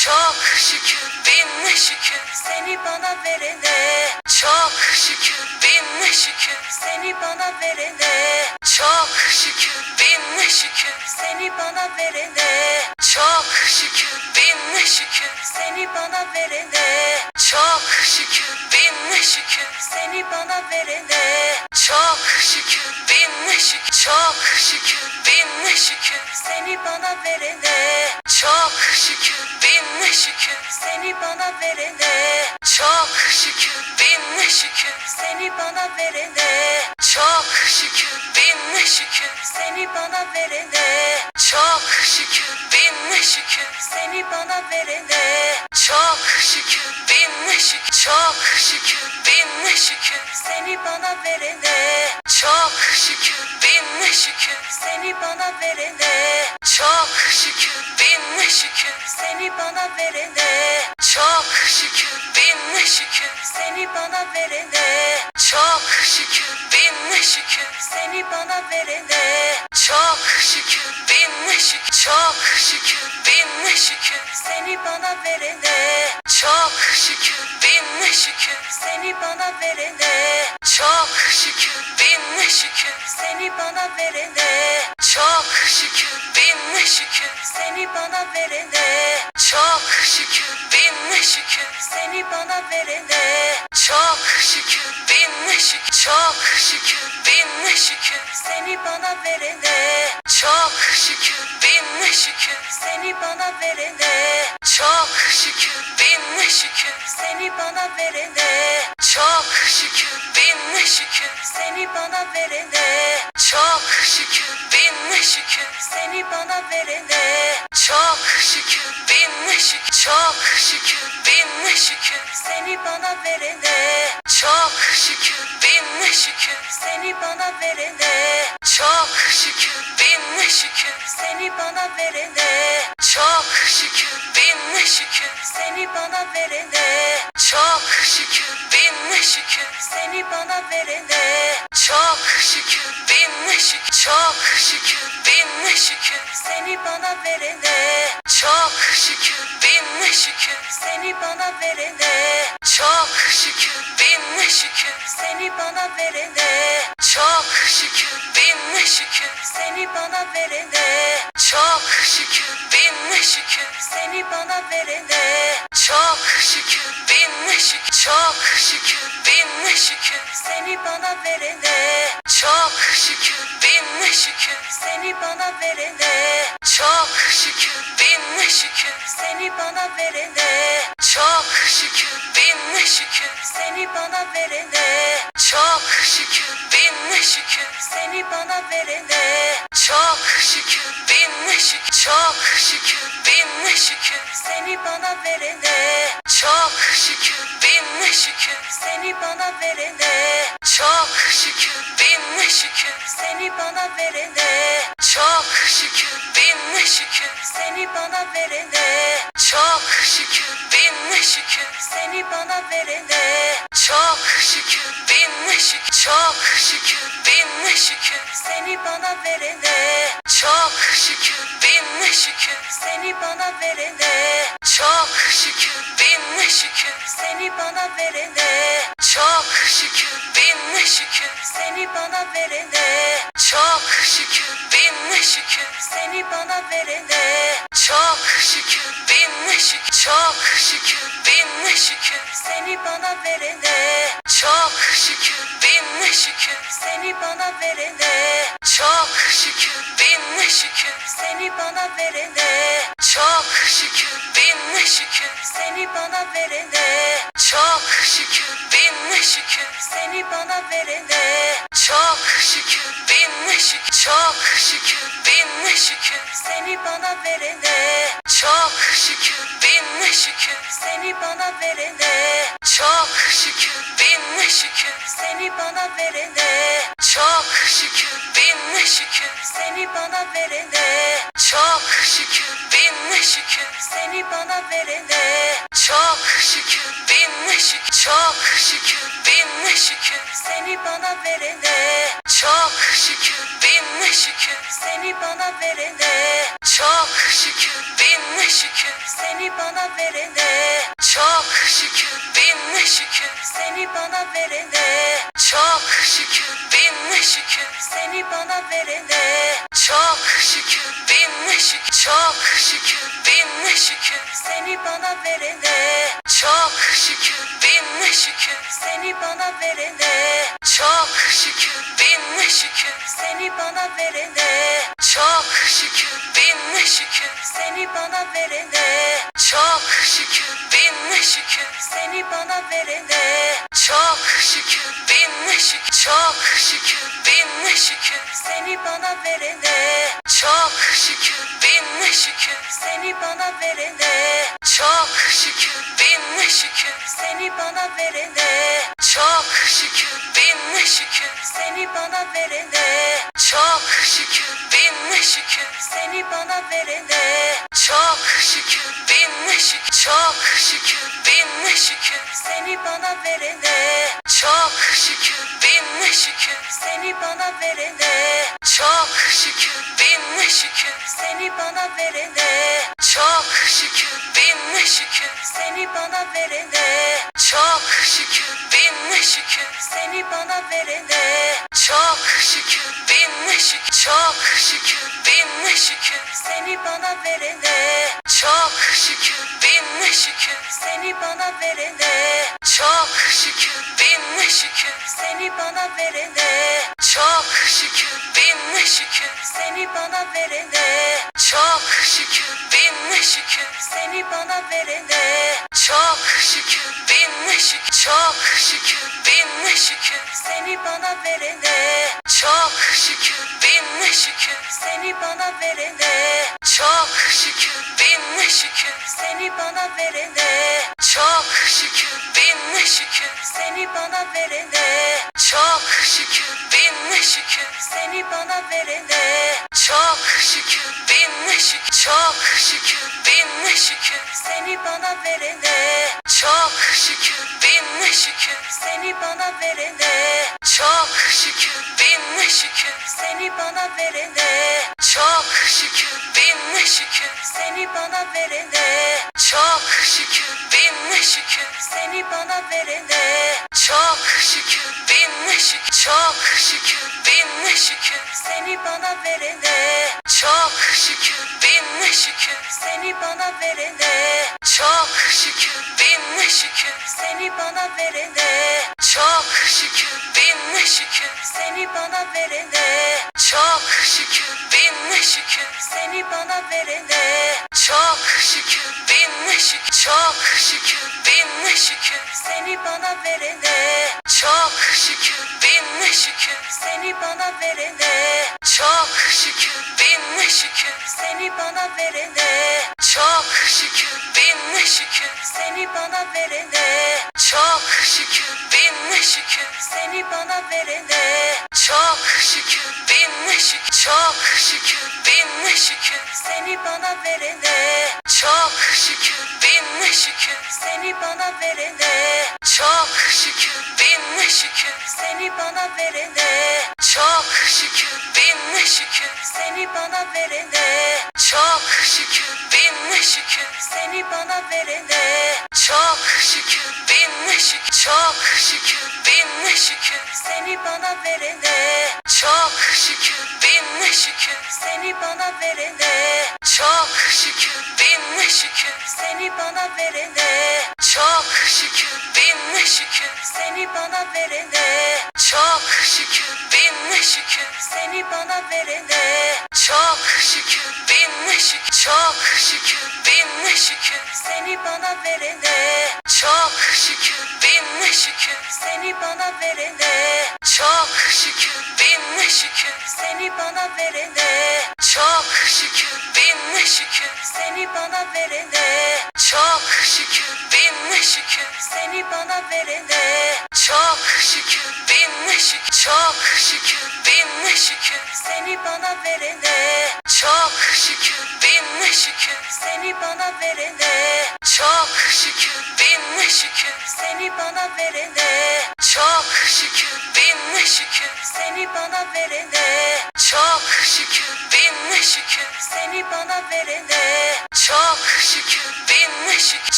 Çok şükür bin şükür seni bana verene. Çok şükür bin şükür seni bana verene. Çok şükür bin şükür seni bana verene. Çok şükür bin şükür seni bana verene. Çok şükür bin şükür seni bana verene. Çok şükür bin şükür. Çok şükür bin şükür seni bana verene. Çok şükür bin şükür seni bana verene. Çok şükür bin şükür seni bana verene. Çok şükür bin şükür seni bana verene. Çok şükür bin şükür seni bana verene. Çok şükür bin şükür. Çok şükür bin şükür seni bana verene. Çok şükür bin şükür seni bana verene. Çok şükür bin şükür seni bana verene. Çok şükür bin şükür seni bana verene. Çok şükür bin şükür seni bana verene. Çok şükür bin şükür. Çok şükür bin şükür seni bana verene. Çok şükür bin şükür seni bana verene. Çok şükür bin şükür seni bana verene. Çok şükür bin şükür seni bana verene. Çok şükür bin şükür seni bana verene. Çok şükür bin şükür. Çok şükür bin şükür seni bana verene. Çok şükür bin şükür seni bana verene. Çok şükür bin şükür seni bana verene. Çok şükür bin şükür seni bana verene. Çok şükür bin şükür seni bana verene. Çok şükür bin şükür. Çok şükür bin şükür seni bana verene. Çok şükür bin şükür seni bana verene. Çok şükür bin şükür seni bana verene. Çok şükür bin şükür seni bana verene. Çok şükür bin şükür seni bana verene. Çok şükür bin şükür. Çok şükür bin şükür seni bana verene. Çok şükür bin şükür seni bana verene. Çok şükür bin şükür seni bana verene. Çok şükür bin şükür seni bana verene. Çok şükür bin şükür seni bana verene. Çok şükür bin şükür. Çok şükür bin şükür seni bana verene. Çok şükür bin şükür seni bana verene. Çok şükür bin şükür seni bana verene. Çok şükür bin şükür seni bana verene. Çok şükür bin şükür seni bana verene. Çok şükür bin şükür. Çok şükür bin şükür seni bana verene. Çok şükür bin şükür seni bana verene. Çok şükür bin şükür seni bana verene. Çok şükür bin şükür seni bana verene. Çok şükür bin şükür seni bana verene. Çok şükür bin şükür. Çok şükür bin şükür seni bana verene. Çok şükür bin şükür seni bana verene. Çok şükür bin şükür seni bana verene. Çok şükür bin şükür seni bana verene. Çok şükür bin şükür seni bana verene. Çok şükür bin şükür. Çok şükür bin şükür seni bana verene. Çok şükür bin şükür seni bana verene. Çok şükür bin şükür seni bana verene. Çok şükür bin şükür seni bana verene. Çok şükür bin şükür seni bana verene. Çok şükür bin şükür. Çok şükür bin şükür seni bana verene. Çok şükür bin şükür seni seni bana verene. Çok şükür bin şükür seni bana verene. Çok şükür bin şükür seni bana verene. Çok şükür bin şükür seni bana verene. Çok şükür bin şükür. Çok şükür bin şükür seni bana verene. Çok şükür bin şükür seni bana verene. Çok şükür bin şükür seni bana verene. Çok şükür bin şükür seni bana verene. Çok şükür bin şükür seni bana verene. Çok şükür bin şükür. Çok şükür bin şükür seni bana verene. Çok şükür bin şükür seni bana verene. Çok şükür bin şükür seni bana verene. Çok şükür bin şükür seni bana verene. Çok şükür bin şükür seni bana verene. Çok şükür bin şükür. Çok şükür bin şükür seni bana verene. Çok şükür bin şükür seni bana verene. Çok şükür bin şükür seni bana verene. Çok şükür bin şükür seni bana verene. Çok şükür bin şükür seni bana verene. Çok şükür bin şükür. Çok şükür bin şükür seni bana verene. Çok şükür bin şükür seni bana verene. Çok şükür bin şükür seni bana verene. Çok şükür bin şükür seni bana verene. Çok şükür bin şükür seni bana verene. Çok şükür bin şükür. Çok şükür bin şükür seni bana verene. Çok şükür bin şükür seni bana verene. Çok şükür bin şükür seni bana verene. Çok şükür bin şükür seni bana verene. Çok şükür bin şükür seni bana verene. Çok şükür bin şükür. Çok şükür bin şükür seni bana verene. Çok şükür bin şükür seni bana verene. Çok şükür bin şükür seni bana verene. Çok şükür bin şükür seni bana verene. Çok şükür bin şükür seni bana verene. Çok şükür bin şükür. Çok şükür bin şükür seni bana verene. Çok şükür bin şükür seni bana verene. Çok şükür bin şükür seni bana verene. Çok şükür bin şükür seni bana verene. Çok şükür bin şükür seni bana verene. Çok şükür bin şükür. Çok şükür bin şükür seni bana verene. Çok şükür bin şükür seni bana verene. Çok şükür bin şükür seni bana verene. Çok şükür bin şükür seni bana verene. Çok şükür bin şükür seni bana verene. Çok şükür bin şükür. Çok şükür bin şükür seni bana verene. Çok şükür bin şükür seni bana verene. Çok şükür bin şükür seni bana verene. Çok şükür bin şükür seni bana verene. Çok şükür bin şükür seni bana verene. Çok şükür bin şükür. Çok şükür bin şükür seni bana verene. Çok şükür bin şükür seni bana verene. Çok şükür bin şükür seni bana verene. Çok şükür bin şükür seni bana verene. Çok şükür bin şükür seni bana verene. Çok şükür bin şükür. Çok şükür bin şükür seni bana verene. Çok şükür bin şükür seni bana verene. Çok şükür bin şükür seni bana verene. Çok şükür bin şükür seni bana verene. Çok şükür bin şükür seni bana verene. Çok şükür bin şükür. Çok şükür bin şükür seni bana verene. Çok şükür bin şükür seni bana verene. Çok şükür bin şükür seni bana verene. Çok şükür bin şükür seni bana verene. Çok şükür bin şükür seni bana verene. Çok şükür bin şükür. Çok şükür bin şükür seni bana verene. Çok şükür bin şükür seni bana verene. Çok şükür bin şükür seni bana verene. Çok şükür bin şükür seni bana verene. Çok şükür bin şükür seni bana verene. Çok şükür bin şükür.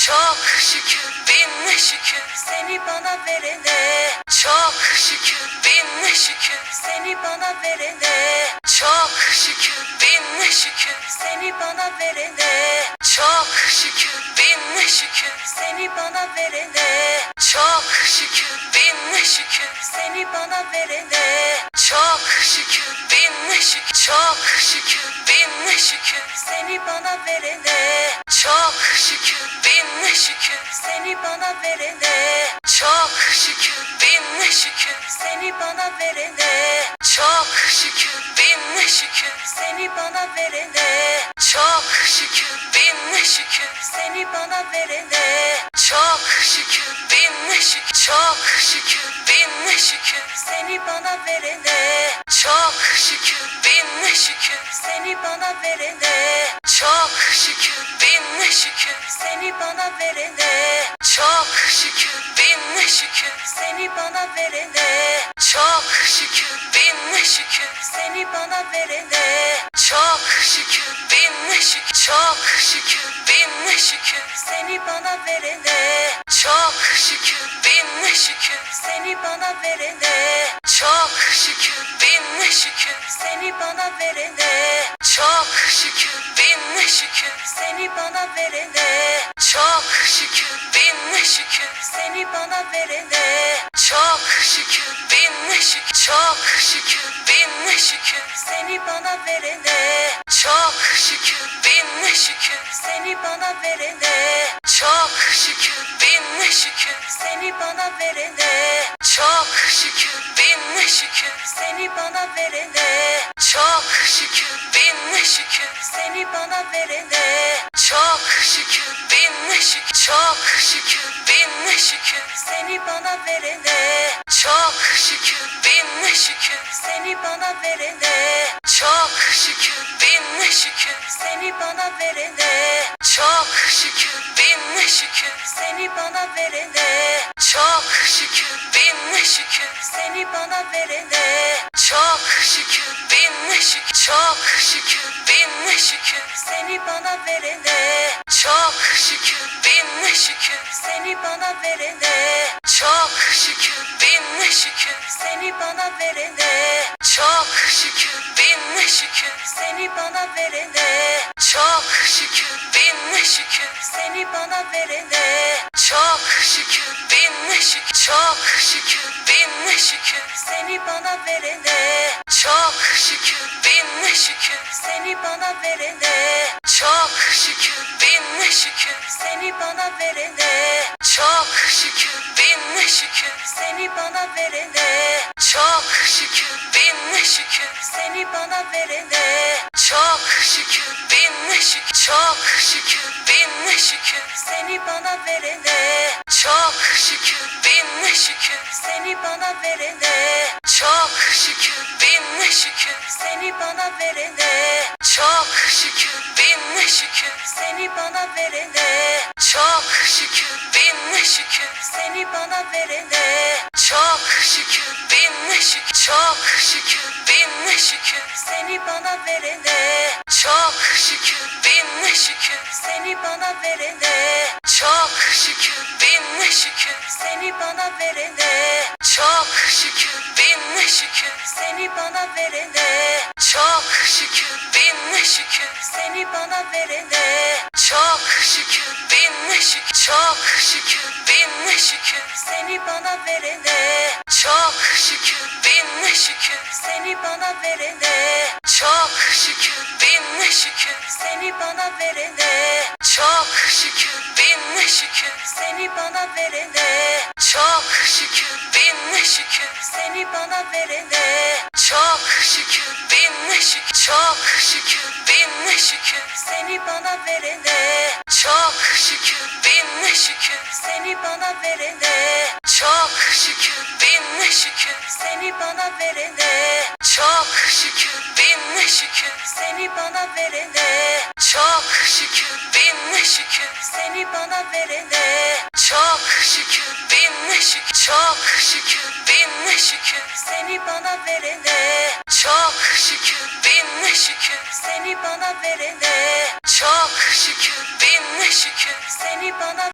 Çok şükür bin şükür seni bana verene. Çok şükür bin şükür seni bana verene. Çok şükür bin şükür seni bana verene. Çok şükür bin şükür seni bana verene. Çok şükür bin şükür seni bana verene. Çok şükür bin şükür. Çok şükür bin şükür seni bana verene. Çok şükür bin şükür seni bana verene. Çok şükür bin şükür seni bana verene. Çok şükür bin şükür seni bana verene. Çok şükür bin şükür seni bana verene. Çok şükür bin şükür. Çok şükür bin şükür seni bana verene. Çok şükür bin şükür seni bana verene. Çok şükür bin şükür seni bana verene. Çok şükür bin şükür seni bana verene. Çok şükür bin şükür seni bana verene. Çok şükür bin şükür. Çok şükür bin şükür seni bana verene. Çok şükür bin şükür seni bana verene. Çok şükür bin şükür seni bana verene. Çok şükür bin şükür seni bana verene. Çok şükür bin şükür seni bana verene. Çok şükür bin şükür. Çok şükür bin şükür seni bana verene. Çok şükür bin şükür seni bana verene. Çok şükür bin şükür seni bana verene. Çok şükür bin şükür seni bana verene. Çok şükür bin şükür seni bana verene. Çok şükür bin şükür. Çok şükür bin şükür seni bana verene. Çok şükür bin şükür seni bana verene. Çok şükür bin şükür seni bana verene. Çok şükür bin şükür seni bana verene. Çok şükür bin şükür seni bana verene. Çok şükür bin şükür. Çok şükür bin şükür seni bana verene. Çok şükür bin şükür seni bana verene. Çok şükür bin şükür seni bana verene. Çok şükür bin şükür seni bana verene. Çok şükür bin şükür seni bana verene. Çok şükür bin şükür. Çok şükür bin şükür seni bana verene. Çok şükür bin şükür seni bana verene. Çok şükür bin şükür seni bana verene. Çok şükür bin şükür seni bana verene. Çok şükür bin şükür seni bana verene. Çok şükür bin şükür. Çok şükür bin şükür seni bana verene. Çok şükür bin şükür seni bana verene. Çok şükür bin şükür seni bana verene. Çok şükür bin şükür seni bana verene. Çok şükür bin şükür seni bana verene. Çok şükür bin şükür. Çok şükür bin şükür seni bana verene. Çok şükür bin şükür seni bana verene. Çok şükür bin şükür seni bana verene. Çok şükür bin şükür seni bana verene. Çok şükür bin şükür seni bana verene. Çok şükür bin şükür. Çok şükür bin şükür seni bana verene. Çok şükür bin şükür seni bana verene. Çok şükür bin şükür seni bana verene. Çok şükür bin şükür seni bana verene. Çok şükür bin şükür seni bana verene. Çok şükür bin şükür. Çok şükür bin şükür seni bana verene. Çok şükür bin şükür seni bana verene. Çok şükür bin şükür seni bana verene. Çok şükür bin şükür seni bana verene. Çok şükür bin şükür seni bana verene. Çok şükür bin şükür. Çok şükür bin şükür seni bana verene. Çok şükür bin şükür seni bana verene. Çok şükür bin şükür seni bana